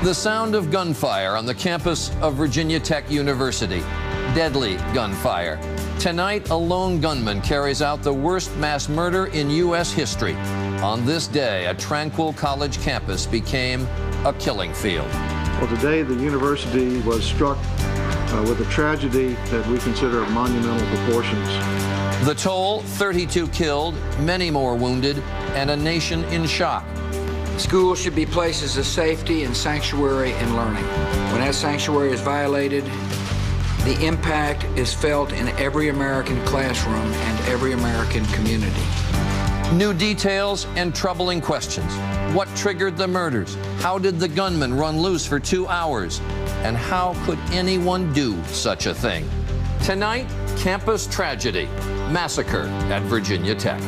The sound of gunfire on the campus of Virginia Tech University. Deadly gunfire. Tonight, a lone gunman carries out the worst mass murder in U.S. history. On this day, a tranquil college campus became a killing field. Well, today the university was struck with a tragedy that we consider of monumental proportions. The toll, 32 killed, many more wounded, and a nation in shock. Schools should be places of safety and sanctuary and learning. When that sanctuary is violated, the impact is felt in every American classroom and every American community. New details and troubling questions. What triggered the murders? How did the gunman run loose for 2 hours? And how could anyone do such a thing? Tonight, campus tragedy, massacre at Virginia Tech.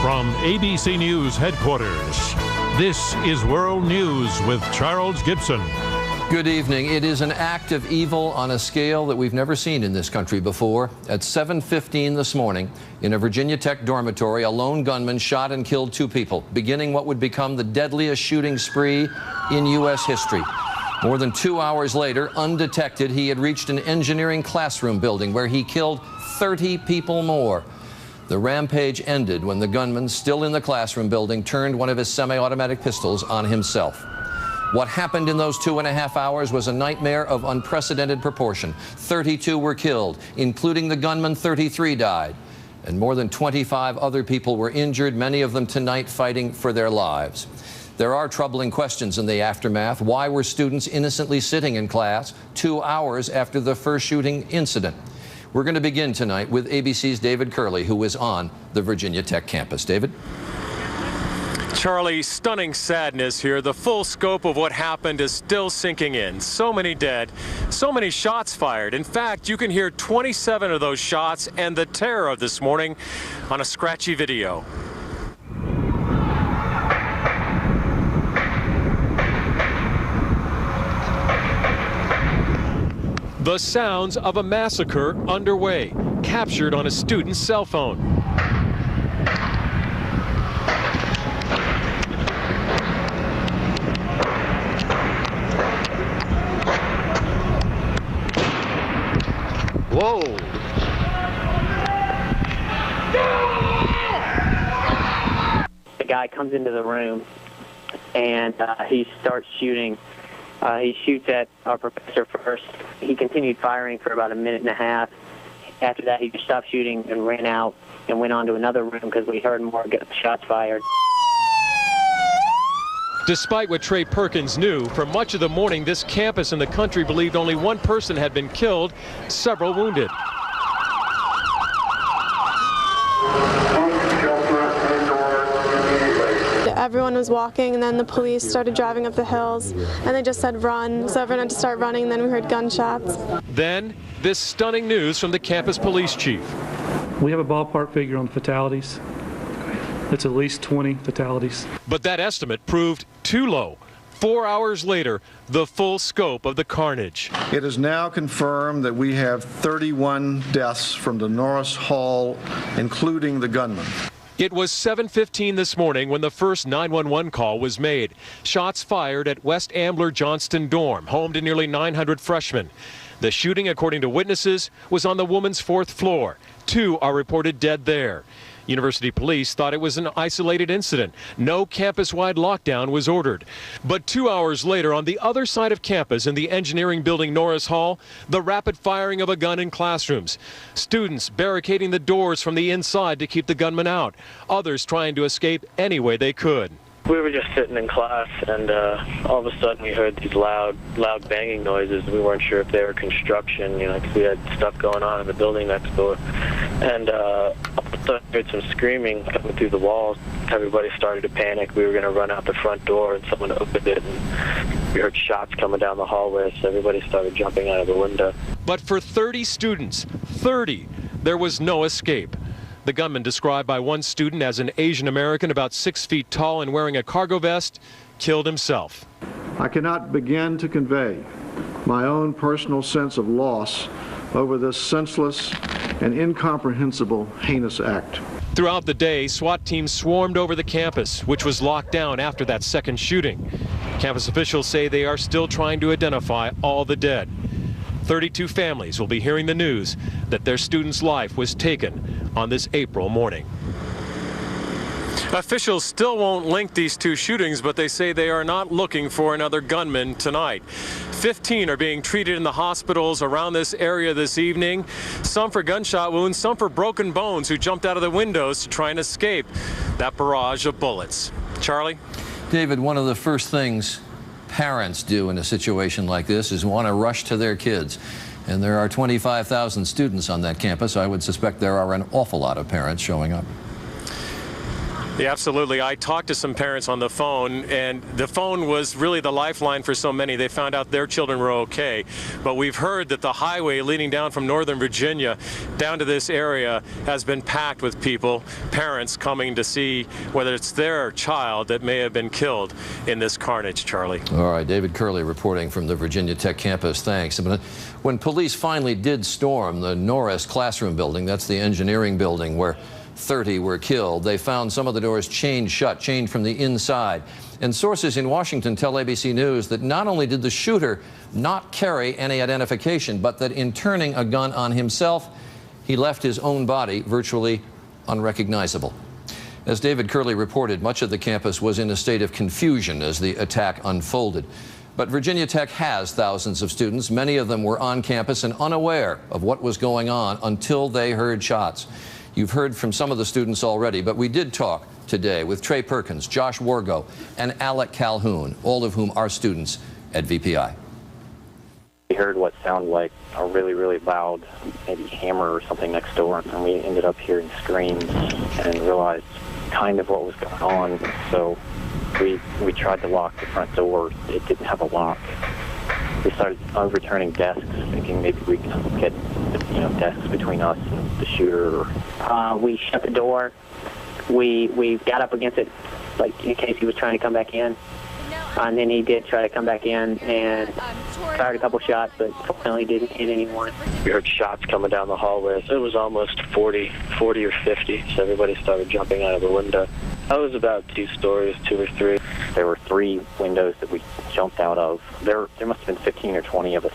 From ABC News headquarters, this is World News with Charles Gibson. Good evening. It is an act of evil on a scale that we've never seen in this country before. At 7:15 this morning, in a Virginia Tech dormitory, a lone gunman shot and killed 2 people, beginning what would become the deadliest shooting spree in U.S. history. More than 2 hours later, undetected, he had reached an engineering classroom building where he killed 30 people more. The rampage ended when the gunman, still in the classroom building, turned one of his semi-automatic pistols on himself. What happened in those 2.5 hours was a nightmare of unprecedented proportion. 32 were killed, including the gunman. 33 died, and more than 25 other people were injured, many of them tonight fighting for their lives. There are troubling questions in the aftermath. Why were students innocently sitting in class 2 hours after the first shooting incident? We're going to begin tonight with ABC's David Curley, who is on the Virginia Tech campus. David? Charlie, stunning sadness here. The full scope of what happened is still sinking in. So many dead, so many shots fired. In fact, you can hear 27 of those shots and the terror of this morning on a scratchy video. The sounds of a massacre underway, captured on a student's cell phone. Whoa! The guy comes into the room and he starts shooting. He shoots at our professor first. He continued firing for about 1.5 minutes. After that, he just stopped shooting and ran out and went on to another room because we heard more shots fired. Despite what Trey Perkins knew, for much of the morning, this campus and the country believed only one person had been killed, several wounded. Everyone was walking, and then the police started driving up the hills, and they just said run, so everyone had to start running, and then we heard gunshots. Then, this stunning news from the campus police chief. We have a ballpark figure on fatalities. It's at least 20 fatalities. But that estimate proved too low. 4 hours later, the full scope of the carnage. It is now confirmed that we have 31 deaths from the Norris Hall, including the gunman. It was 7:15 this morning when the first 911 call was made. Shots fired at West Ambler Johnston dorm, home to nearly 900 freshmen. The shooting, according to witnesses, was on the woman's 4th floor. 2 are reported dead there. University police thought it was an isolated incident. No campus-wide lockdown was ordered. But 2 hours later, on the other side of campus in the engineering building Norris Hall, the rapid firing of a gun in classrooms. Students barricading the doors from the inside to keep the gunman out. Others trying to escape any way they could. We were just sitting in class, and all of a sudden we heard these loud banging noises. We weren't sure if they were construction, because we had stuff going on in the building next door. And all of a sudden we heard some screaming coming through the walls. Everybody started to panic. We were going to run out the front door, and someone opened it, and we heard shots coming down the hallway, so everybody started jumping out of the window. But for 30 students, 30, there was no escape. The gunman, described by one student as an Asian American about 6 feet tall and wearing a cargo vest, killed himself. I cannot begin to convey my own personal sense of loss over this senseless and incomprehensible heinous act. Throughout the day, SWAT teams swarmed over the campus, which was locked down after that second shooting. Campus officials say they are still trying to identify all the dead. 32 families will be hearing the news that their student's life was taken on this April morning. Officials still won't link these two shootings, but they say they are not looking for another gunman tonight. 15 are being treated in the hospitals around this area this evening, some for gunshot wounds, some for broken bones, who jumped out of the windows to try and escape that barrage of bullets. Charlie? David, one of the first things parents do in a situation like this is want to rush to their kids. And there are 25,000 students on that campus. I would suspect there are an awful lot of parents showing up. Yeah, absolutely. I talked to some parents on the phone, and the phone was really the lifeline for so many. They found out their children were okay. But we've heard that the highway leading down from Northern Virginia down to this area has been packed with people, parents coming to see whether it's their child that may have been killed in this carnage, Charlie. All right, David Curley reporting from the Virginia Tech campus. Thanks. When police finally did storm the Norris classroom building, that's the engineering building where 30 were killed, they found some of the doors chained shut, chained from the inside. And sources in Washington tell ABC News that not only did the shooter not carry any identification, but that in turning a gun on himself, he left his own body virtually unrecognizable. As David Curley reported, much of the campus was in a state of confusion as the attack unfolded. But Virginia Tech has thousands of students. Many of them were on campus and unaware of what was going on until they heard shots. You've heard from some of the students already, but we did talk today with Trey Perkins, Josh Wargo, and Alec Calhoun, all of whom are students at VPI. We heard what sounded like a really, really loud, maybe hammer or something next door, and we ended up hearing screams and realized kind of what was going on. So we tried to lock the front door. It didn't have a lock. We started overturning desks, thinking maybe we could get, desks between us and the shooter. We shut the door. We got up against it, like in case he was trying to come back in. And then he did try to come back in and fired a couple shots, but fortunately didn't hit anyone. We heard shots coming down the hallway. It was almost 40 or 50, so everybody started jumping out of the window. I was about 2 stories, 2 or 3. There were 3 windows that we jumped out of. There must have been 15 or 20 of us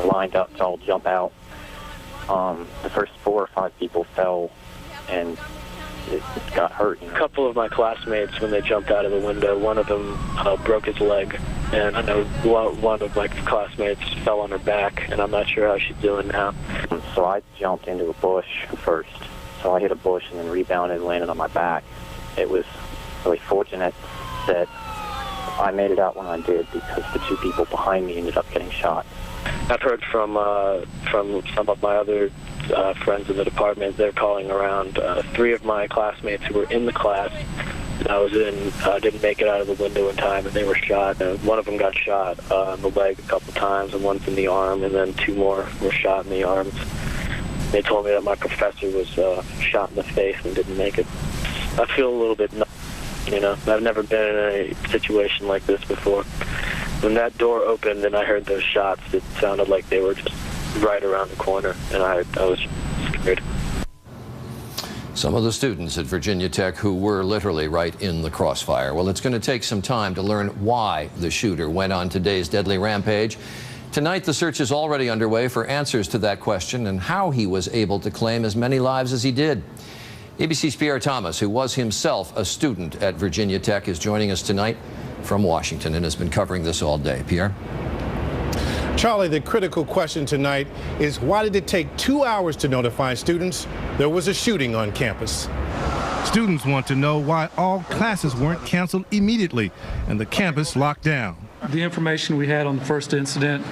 lined up to all jump out. The first 4 or 5 people fell and it got hurt. A couple of my classmates, when they jumped out of the window, one of them broke his leg. And I know one of my classmates fell on her back, and I'm not sure how she's doing now. So I jumped into a bush first. So I hit a bush and then rebounded and landed on my back. It was really fortunate that I made it out when I did, because the 2 people behind me ended up getting shot. I've heard from some of my other friends in the department. They're calling around 3 of my classmates who were in the class that I was in didn't make it out of the window in time, and they were shot. One of them got shot in the leg a couple times, and one's in the arm, and then 2 more were shot in the arms. They told me that my professor was shot in the face and didn't make it. I feel a little bit numb, I've never been in a situation like this before. When that door opened and I heard those shots, it sounded like they were just right around the corner, and I was scared. Some of the students at Virginia Tech who were literally right in the crossfire. Well, it's going to take some time to learn why the shooter went on today's deadly rampage. Tonight, the search is already underway for answers to that question and how he was able to claim as many lives as he did. ABC's Pierre Thomas, who was himself a student at Virginia Tech, is joining us tonight from Washington and has been covering this all day. Pierre? Charlie, the critical question tonight is, why did it take 2 hours to notify students there was a shooting on campus? Students want to know why all classes weren't canceled immediately and the campus locked down. The information we had on the first incident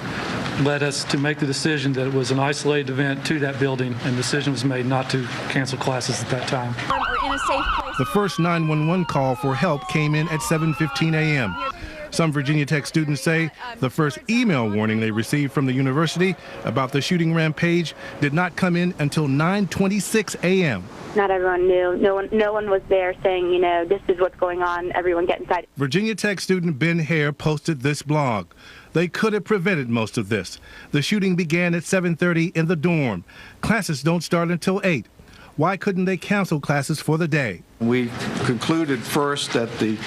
led us to make the decision that it was an isolated event to that building, and the decision was made not to cancel classes at that time. The first 911 call for help came in at 7:15 a.m. Some Virginia Tech students say the first email warning they received from the university about the shooting rampage did not come in until 9:26 a.m. Not everyone knew. No one was there saying, this is what's going on. Everyone get inside. Virginia Tech student Ben Hare posted this blog. They could have prevented most of this. The shooting began at 7:30 in the dorm. Classes don't start until 8. why couldn't they cancel classes for the day? We concluded first that the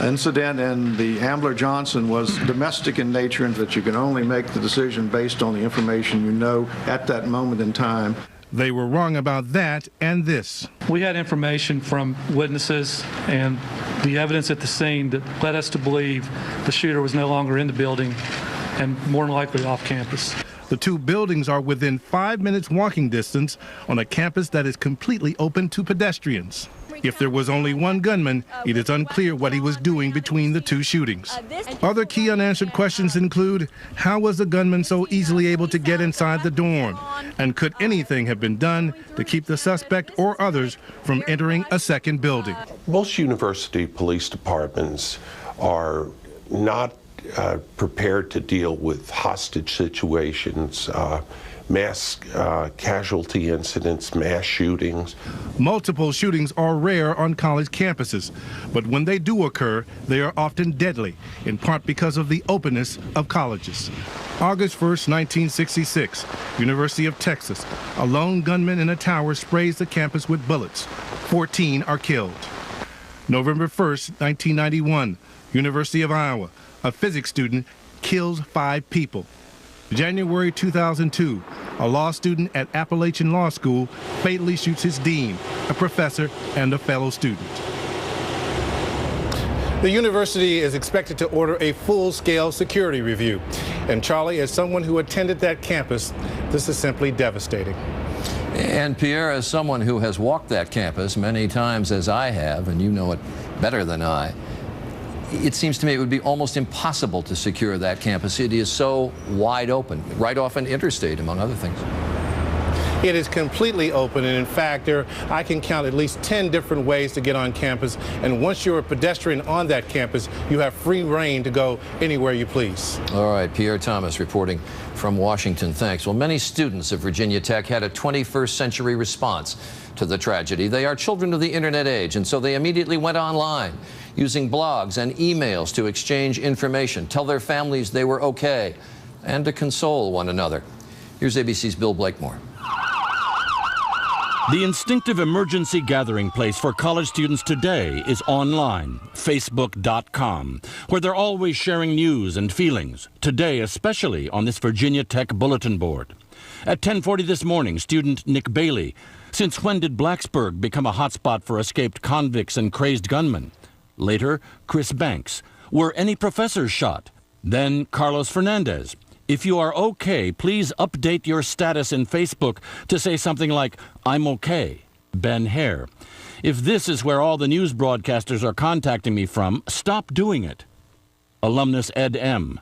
incident in the Ambler Johnson was domestic in nature and that you can only make the decision based on the information you know at that moment in time. They were wrong about that and this. We had information from witnesses and the evidence at the scene that led us to believe the shooter was no longer in the building and more than likely off campus. The two buildings are within 5 minutes walking distance on a campus that is completely open to pedestrians. If there was only one gunman, it is unclear what he was doing between the two shootings. Other key unanswered questions include, how was the gunman so easily able to get inside the dorm? And could anything have been done to keep the suspect or others from entering a second building? Most university police departments are not prepared to deal with hostage situations, mass casualty incidents, mass shootings. Multiple shootings are rare on college campuses, but when they do occur, they are often deadly, in part because of the openness of colleges. August 1st, 1966, University of Texas. A lone gunman in a tower sprays the campus with bullets. 14 are killed. November 1st, 1991, University of Iowa. A physics student kills 5 people. January 2002, a law student at Appalachian Law School fatally shoots his dean, a professor, and a fellow student. The university is expected to order a full-scale security review. And Charlie, as someone who attended that campus, this is simply devastating. And Pierre, as someone who has walked that campus many times as I have, and you know it better than I, it seems to me it would be almost impossible to secure that campus. It is so wide open, right off an interstate, among other things. It is completely open, and in fact, I can count at least 10 different ways to get on campus, and once you're a pedestrian on that campus, you have free reign to go anywhere you please. All right, Pierre Thomas reporting from Washington. Thanks. Well, many students of Virginia Tech had a 21st century response to the tragedy. They are children of the internet age, and so they immediately went online, using blogs and emails to exchange information, tell their families they were okay, and to console one another. Here's ABC's Bill Blakemore. The instinctive emergency gathering place for college students today is online, Facebook.com, where they're always sharing news and feelings, today especially on this Virginia Tech bulletin board. At 10:40 this morning, student Nick Bailey, since when did Blacksburg become a hotspot for escaped convicts and crazed gunmen? Later, Chris Banks, were any professors shot? Then Carlos Fernandez. If you are okay, please update your status in Facebook to say something like, I'm okay. Ben Hare. If this is where all the news broadcasters are contacting me from, stop doing it. Alumnus Ed M.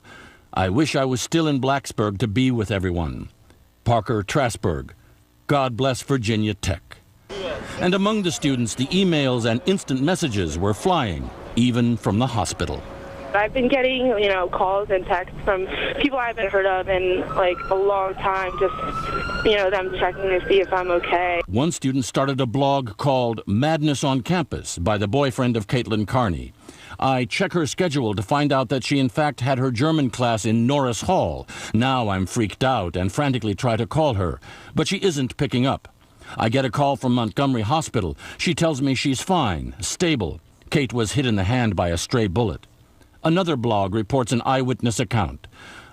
I wish I was still in Blacksburg to be with everyone. Parker Trasberg. God bless Virginia Tech. And among the students, the emails and instant messages were flying, even from the hospital. I've been getting, calls and texts from people I haven't heard of in, a long time, just, them checking to see if I'm okay. One student started a blog called Madness on Campus by the boyfriend of Caitlin Carney. I check her schedule to find out that she in fact had her German class in Norris Hall. Now I'm freaked out and frantically try to call her, but she isn't picking up. I get a call from Montgomery Hospital. She tells me she's fine, stable. Kate was hit in the hand by a stray bullet. Another blog reports an eyewitness account.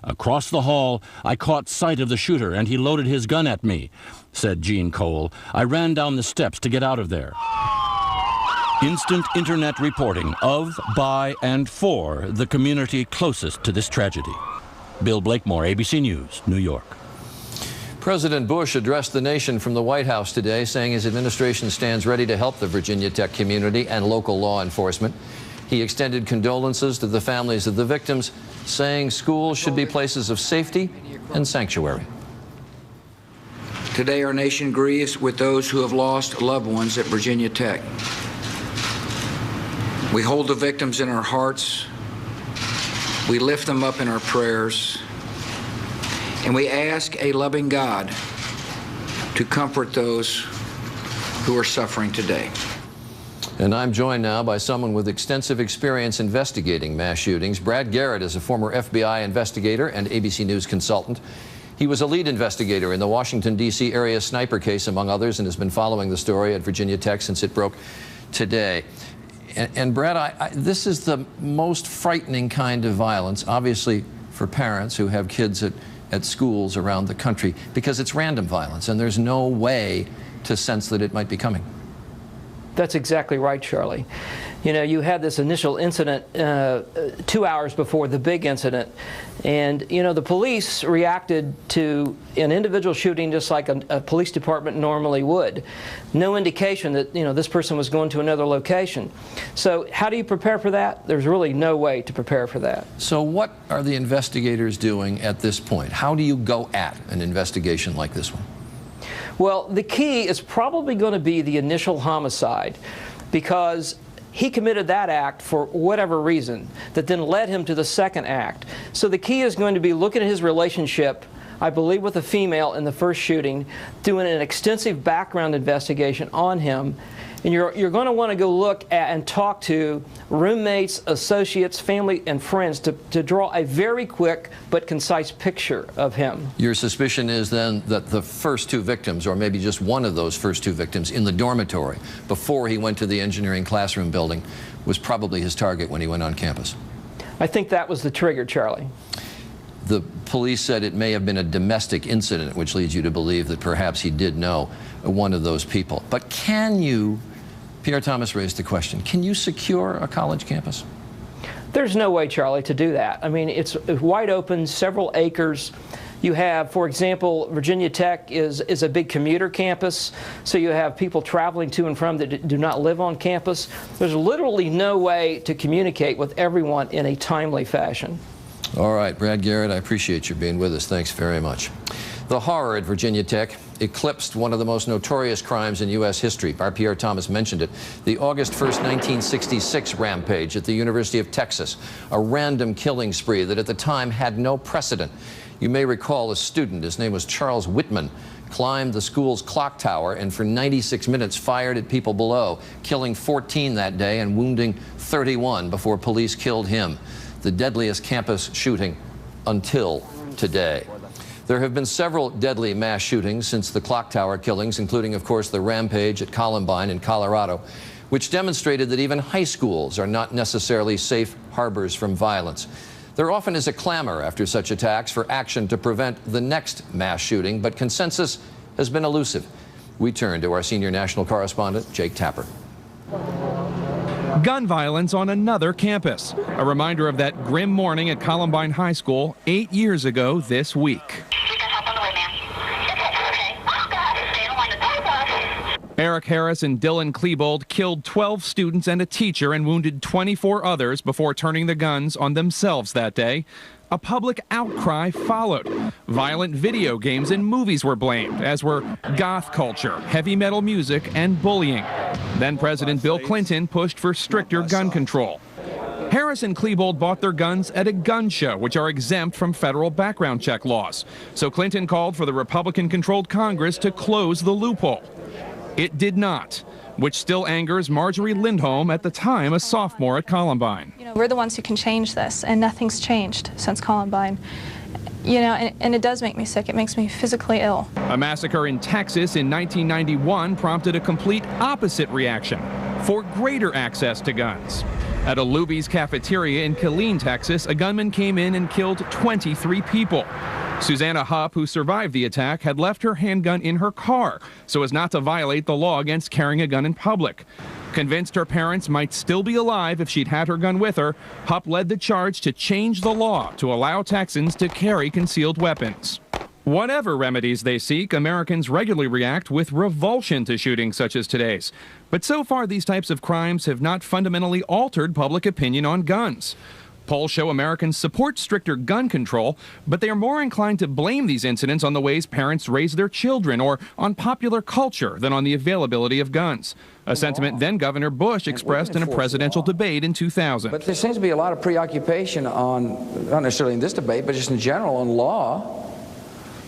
Across the hall, I caught sight of the shooter and he loaded his gun at me, said Jean Cole. I ran down the steps to get out of there. Instant internet reporting of, by, and for the community closest to this tragedy. Bill Blakemore, ABC News, New York. President Bush addressed the nation from the White House today, saying his administration stands ready to help the Virginia Tech community and local law enforcement. He extended condolences to the families of the victims, saying schools should be places of safety and sanctuary. Today, our nation grieves with those who have lost loved ones at Virginia Tech. We hold the victims in our hearts. We lift them up in our prayers. And we ask a loving God to comfort those who are suffering today. And I'm joined now by someone with extensive experience investigating mass shootings. Brad Garrett is a former FBI investigator and ABC News consultant. He was a lead investigator in the Washington, D.C. area sniper case, among others, and has been following the story at Virginia Tech since it broke today. And Brad, this is the most frightening kind of violence, obviously, for parents who have kids at schools around the country, because it's random violence, and there's no way to sense that it might be coming. That's exactly right, Charlie. You know, you had this initial incident 2 hours before the big incident, and you know, the police reacted to an individual shooting just like a police department normally would. No indication that, you know, this person was going to another location. So how do you prepare for that? There's really no way to prepare for that. So what are the investigators doing at this point? How do you go at an investigation like this one? Well, the key is probably going to be the initial homicide, because he committed that act for whatever reason that then led him to the second act. So the key is going to be looking at his relationship, I believe, with a female in the first shooting, doing an extensive background investigation on him. And you're going to want to go look at and talk to roommates, associates, family, and friends to draw a very quick but concise picture of him. Your suspicion is then that the first two victims, or maybe just one of those first two victims in the dormitory before he went to the engineering classroom building, was probably his target when he went on campus. I think that was the trigger, Charlie. The police said it may have been a domestic incident, which leads you to believe that perhaps he did know one of those people. But can you, Pierre Thomas raised the question, can you secure a college campus? There's no way, Charlie, to do that. I mean, it's wide open, several acres. You have, for example, Virginia Tech is a big commuter campus, so you have people traveling to and from that do not live on campus. There's literally no way to communicate with everyone in a timely fashion. All right, Brad Garrett, I appreciate you being with us. Thanks very much. The horror at Virginia Tech eclipsed one of the most notorious crimes in U.S. history. Our Pierre Thomas mentioned it. The August 1st, 1966 rampage at the University of Texas, a random killing spree that at the time had no precedent. You may recall a student, his name was Charles Whitman, climbed the school's clock tower and for 96 minutes fired at people below, killing 14 that day and wounding 31 before police killed him. The deadliest campus shooting until today. There have been several deadly mass shootings since the clock tower killings, including, of course, the rampage at Columbine in Colorado, which demonstrated that even high schools are not necessarily safe harbors from violence. There often is a clamor after such attacks for action to prevent the next mass shooting, but consensus has been elusive. We turn to our senior national correspondent, Jake Tapper. Gun violence on another campus. A reminder of that grim morning at Columbine High School 8 years ago this week. Eric Harris and Dylan Klebold killed 12 students and a teacher and wounded 24 others before turning the guns on themselves that day. A public outcry followed. Violent video games and movies were blamed, as were goth culture, heavy metal music, and bullying. Then President Bill Clinton pushed for stricter gun control. Harris and Klebold bought their guns at a gun show, which are exempt from federal background check laws. So Clinton called for the Republican-controlled Congress to close the loophole. It did not, which still angers Marjorie Lindholm, at the time a sophomore at Columbine. You know, we're the ones who can change this, and nothing's changed since Columbine. You know, and it does make me sick. It makes me physically ill. A massacre in Texas in 1991 prompted a complete opposite reaction for greater access to guns. At a Luby's cafeteria in Killeen, Texas, a gunman came in and killed 23 people. Susanna Hupp, who survived the attack, had left her handgun in her car so as not to violate the law against carrying a gun in public. Convinced her parents might still be alive if she'd had her gun with her, Hupp led the charge to change the law to allow Texans to carry concealed weapons. Whatever remedies they seek, Americans regularly react with revulsion to shootings such as today's. But so far, these types of crimes have not fundamentally altered public opinion on guns. Polls show Americans support stricter gun control, but they are more inclined to blame these incidents on the ways parents raise their children or on popular culture than on the availability of guns. A sentiment then Governor Bush expressed in a presidential debate in 2000. But there seems to be a lot of preoccupation on, not necessarily in this debate, but just in general on law.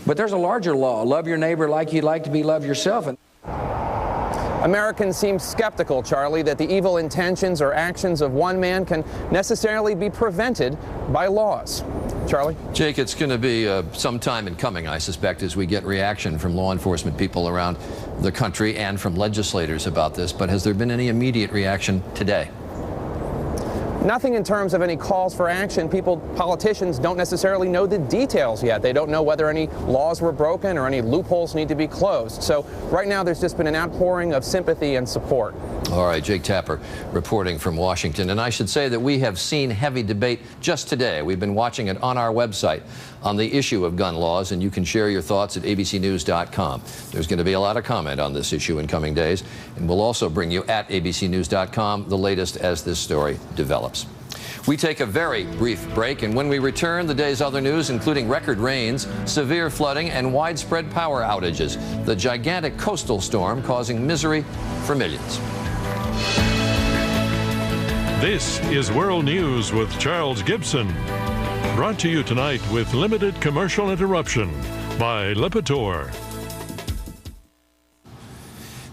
But there's a larger law. Love your neighbor like you'd like to be loved yourself. Americans seem skeptical, Charlie, that the evil intentions or actions of one man can necessarily be prevented by laws. Charlie? Jake, it's going to be some time in coming, I suspect, as we get reaction from law enforcement people around the country and from legislators about this. But has there been any immediate reaction today? Nothing in terms of any calls for action. Politicians don't necessarily know the details yet. They don't know whether any laws were broken or any loopholes need to be closed. So right now there's just been an outpouring of sympathy and support. All right, Jake Tapper reporting from Washington. And I should say that we have seen heavy debate just today. We've been watching it on our website on the issue of gun laws, and you can share your thoughts at abcnews.com. There's going to be a lot of comment on this issue in coming days, and we'll also bring you at abcnews.com the latest as this story develops. We take a very brief break, and when we return, the day's other news, including record rains, severe flooding, and widespread power outages. The gigantic coastal storm causing misery for millions. This is World News with Charles Gibson. Brought to you tonight with limited commercial interruption by Lipitor.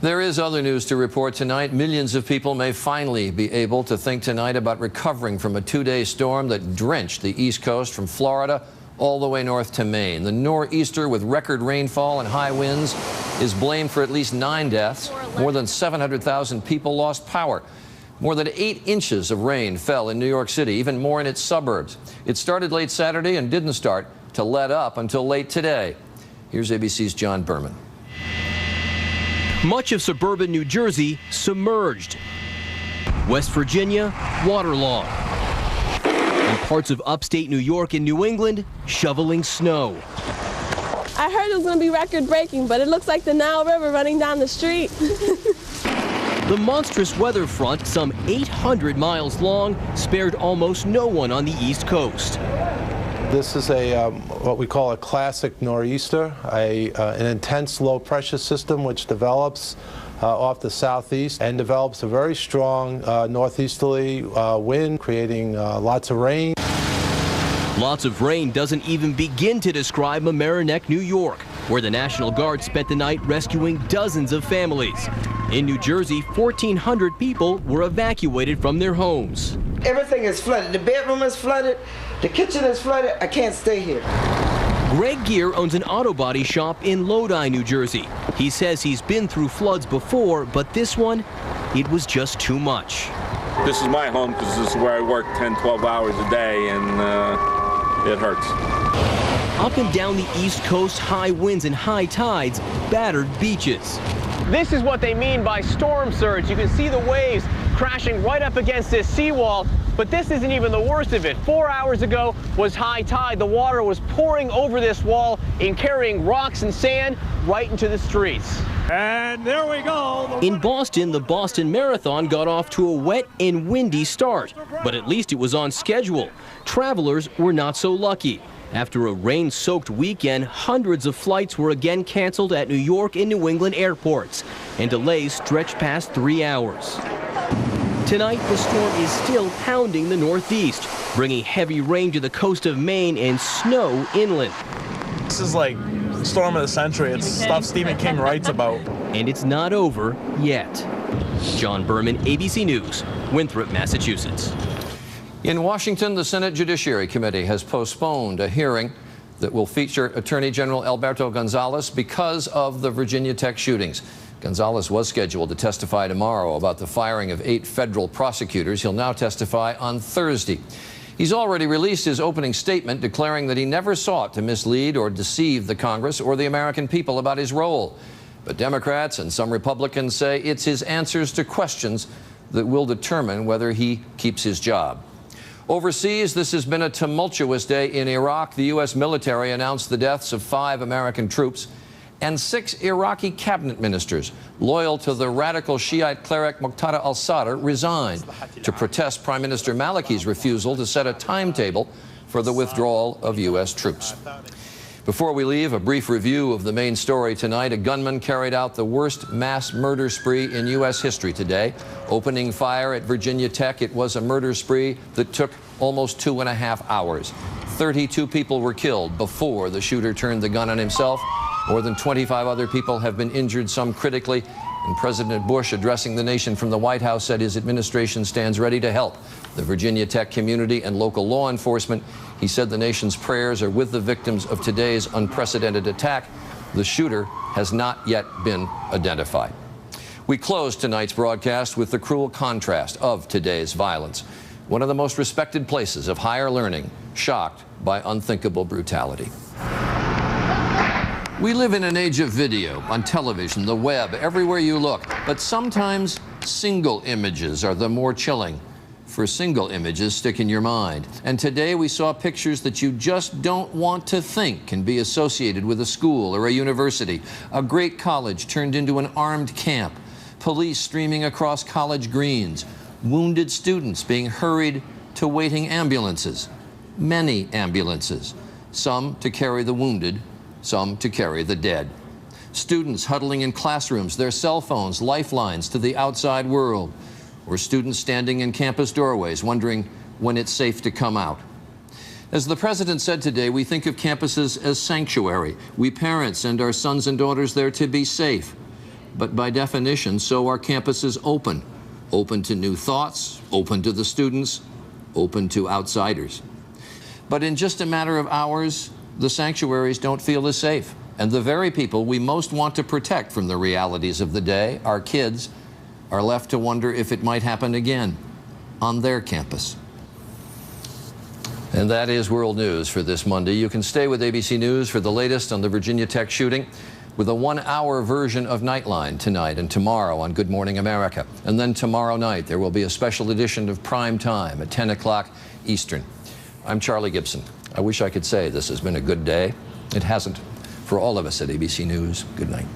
There is other news to report tonight. Millions of people may finally be able to think tonight about recovering from a two-day storm that drenched the East Coast from Florida all the way north to Maine. The nor'easter, with record rainfall and high winds, is blamed for at least 9 deaths. More than 700,000 people lost power. More than 8 inches of rain fell in New York City, even more in its suburbs. It started late Saturday and didn't start to let up until late today. Here's ABC's John Berman. Much of suburban New Jersey submerged. West Virginia, waterlogged. And parts of upstate New York and New England, shoveling snow. I heard it was going to be record-breaking, but it looks like the Nile River running down the street. The monstrous weather front, some 800 miles long, spared almost no one on the East Coast. This is what we call a classic nor'easter, an intense low-pressure system which develops off the southeast and develops a very strong northeasterly wind, creating lots of rain. Lots of rain doesn't even begin to describe Mamaroneck, New York, where the National Guard spent the night rescuing dozens of families. In New Jersey, 1,400 people were evacuated from their homes. Everything is flooded. The bedroom is flooded. The kitchen is flooded. I can't stay here. Greg Gear owns an auto body shop in Lodi, New Jersey. He says he's been through floods before, but this one, it was just too much. This is my home because this is where I work 10, 12 hours a day, and it hurts. Up and down the East Coast, high winds and high tides battered beaches. This is what they mean by storm surge. You can see the waves crashing right up against this seawall, but this isn't even the worst of it. 4 hours ago was high tide. The water was pouring over this wall and carrying rocks and sand right into the streets. And there we go. In Boston, the Boston Marathon got off to a wet and windy start, but at least it was on schedule. Travelers were not so lucky. After a rain-soaked weekend, hundreds of flights were again canceled at New York and New England airports, and delays stretched past 3 hours. Tonight, the storm is still pounding the Northeast, bringing heavy rain to the coast of Maine and snow inland. This is like storm of the century. It's stuff Stephen King writes about. And it's not over yet. John Berman, ABC News, Winthrop, Massachusetts. In Washington, the Senate Judiciary Committee has postponed a hearing that will feature Attorney General Alberto Gonzales because of the Virginia Tech shootings. Gonzales was scheduled to testify tomorrow about the firing of 8 federal prosecutors. He'll now testify on Thursday. He's already released his opening statement declaring that he never sought to mislead or deceive the Congress or the American people about his role. But Democrats and some Republicans say it's his answers to questions that will determine whether he keeps his job. Overseas, this has been a tumultuous day in Iraq. The U.S. military announced the deaths of 5 American troops and 6 Iraqi cabinet ministers loyal to the radical Shiite cleric Muqtada al-Sadr resigned to protest Prime Minister Maliki's refusal to set a timetable for the withdrawal of U.S. troops. Before we leave, a brief review of the main story tonight. A gunman carried out the worst mass murder spree in U.S. history today. Opening fire at Virginia Tech, it was a murder spree that took almost 2.5 hours. 32 people were killed before the shooter turned the gun on himself. More than 25 other people have been injured, some critically, And President Bush, addressing the nation from the White House, said his administration stands ready to help the Virginia Tech community and local law enforcement. He said the nation's prayers are with the victims of today's unprecedented attack. The shooter has not yet been identified. We close tonight's broadcast with the cruel contrast of today's violence. One of the most respected places of higher learning, shocked by unthinkable brutality. We live in an age of video, on television, the web, everywhere you look. But sometimes single images are the more chilling. For single images stick in your mind. And today we saw pictures that you just don't want to think can be associated with a school or a university. A great college turned into an armed camp. Police streaming across college greens. Wounded students being hurried to waiting ambulances. Many ambulances. Some to carry the wounded, some to carry the dead. Students huddling in classrooms, their cell phones lifelines to the outside world. Or students standing in campus doorways wondering when it's safe to come out. As the president said today, we think of campuses as sanctuary. We parents send our sons and daughters there to be safe. But by definition, so are campuses open. Open to new thoughts, open to the students, open to outsiders. But in just a matter of hours, the sanctuaries don't feel as safe. And the very people we most want to protect from the realities of the day, our kids, are left to wonder if it might happen again on their campus. And that is World News for this Monday. You can stay with ABC News for the latest on the Virginia Tech shooting with a one-hour version of Nightline tonight and tomorrow on Good Morning America. And then tomorrow night there will be a special edition of Prime Time at 10 o'clock Eastern. I'm Charlie Gibson. I wish I could say this has been a good day. It hasn't. For all of us at ABC News, good night.